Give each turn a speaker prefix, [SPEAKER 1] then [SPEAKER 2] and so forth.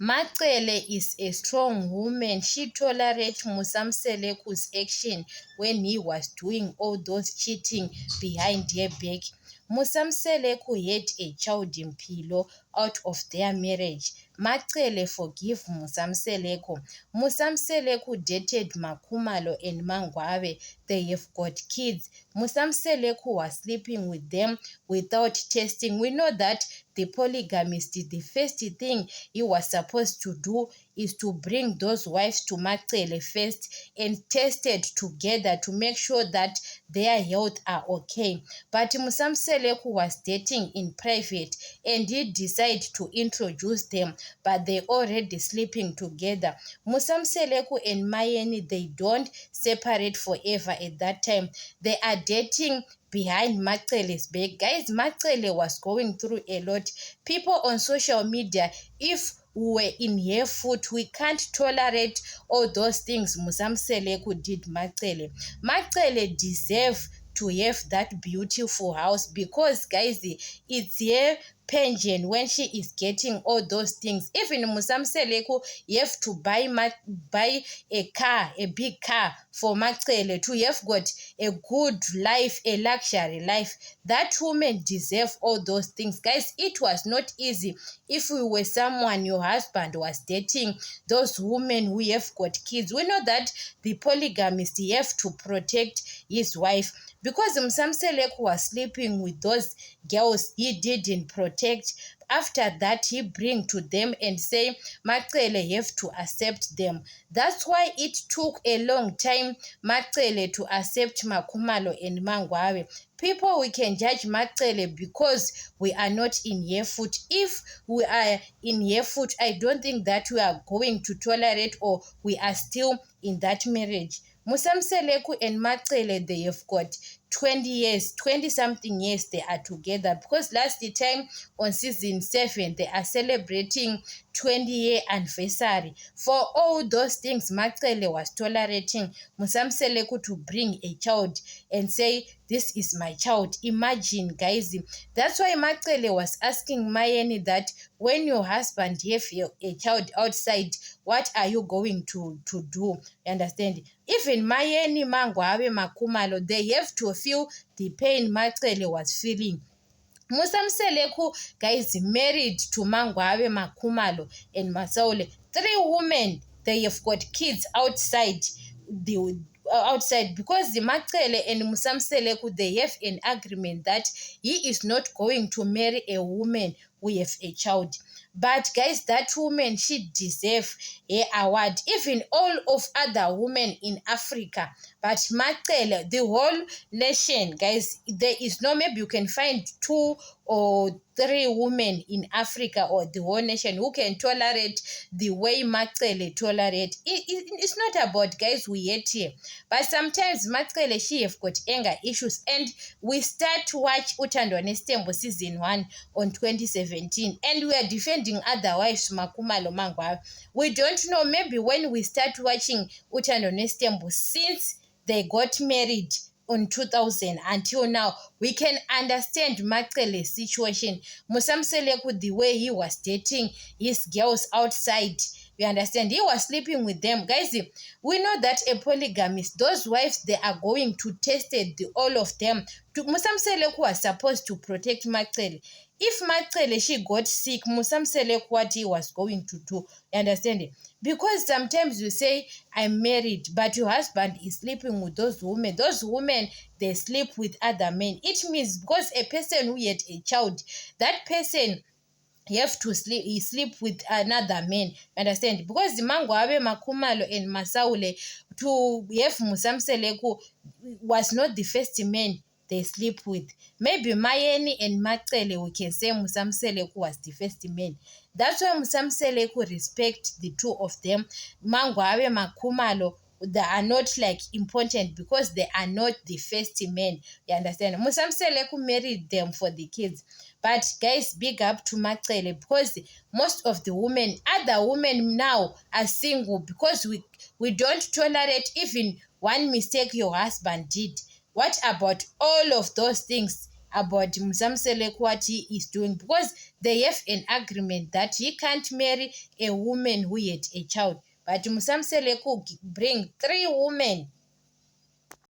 [SPEAKER 1] Macele is a strong woman. She tolerates Musamseleku's action when he was doing all those cheating behind her back. Musamseleku had a child in Pilo out of their marriage. Macele forgive Musamseleku. Musamseleku dated Makumalo and Mangwabe. They have got kids. Musamseleku was sleeping with them without testing. We know that the polygamist, the first thing he was supposed to do is to bring those wives to Macele first and test it together to make sure that their health are okay. But Musamseleku was dating in private and he decided to introduce them, but they already sleeping together. Musamseleku and Mayeni, they don't separate forever at that time. They are dating behind Macele's back. Guys, Macele was going through a lot. People on social media, if we were in her foot, we can't tolerate all those things Musamseleku did Macele. Macele deserve to have that beautiful house because, guys, it's her pension when she is getting all those things. Even Musamseleku, you have to buy a car, a big car for Macele to have got a good life, a luxury life. That woman deserve all those things. Guys, it was not easy. If we were someone your husband was dating, those women who have got kids, we know that the polygamist, he have to protect his wife. Because Musamseleku was sleeping with those girls he didn't protect, after that he bring to them and say Macele have to accept them. That's why it took a long time Macele to accept Makumalo and Mangwawe. People, we can judge Macele because we are not in her foot. If we are in her foot, I don't think that we are going to tolerate or we are still in that marriage. Musamseleku and Macele, they have got 20 years, 20 something years they are together, because last time on season 7 they are celebrating 20-year anniversary. For all those things Macele was tolerating Musamseleku to bring a child and say this is my child. Imagine, guys. That's why Macele was asking Mayeni that when your husband have a child outside, what are you going to do? You understand? Even Mayeni, Mangwabe, Makumalo, they have to feel the pain Macele was feeling. Musamseleku, guys, married to Mangwabe, Makumalo, and Masaule. 3 women, they have got kids outside the outside, because the Macele and Musamseleku, they have an agreement that he is not going to marry a woman who have a child. But guys, that woman, she deserve a award. Even all of other women in Africa, but Macele, the whole nation, guys, there is no, maybe you can find 2 or 3 women in Africa or the whole nation who can tolerate the way Macele tolerate. It's not about, guys, we hate here, but sometimes Macele, she have got anger issues, and we start to watch Utando Nestembo season 1 on 2017, and we are defending other wives Makumalo Mangwa. We don't know, maybe when we start watching Utando Nestembo since they got married on 2000 until now, we can understand Macele's situation. Musamseleku, the way he was dating his girls outside, you understand, he was sleeping with them. Guys, we know that a polygamist, those wives, they are going to test it, all of them. Musamseleku was supposed to protect Macele. If Macele, she got sick, Musamseleku, what he was going to do, you understand? Because sometimes you say, I'm married, but your husband is sleeping with those women, they sleep with other men. It means because a person who had a child, that person, he have to sleep with another man, understand? Because the Mangwabe, Makumalo, and Masaule to have Musamseleku was not the first man they sleep with. Maybe Mayeni and Macele, we can say Musamseleku was the first man. That's why Musamseleku respect the 2 of them. Mangwabe, Makumalo, they are not like important because they are not the first men. You understand? Musamseleku married them for the kids. But guys, big up to Macele, because most of the women, other women now are single, because we don't tolerate even one mistake your husband did. What about all of those things about Musamseleku what he is doing, because they have an agreement that he can't marry a woman who had a child. But Musamseleku bring 3 women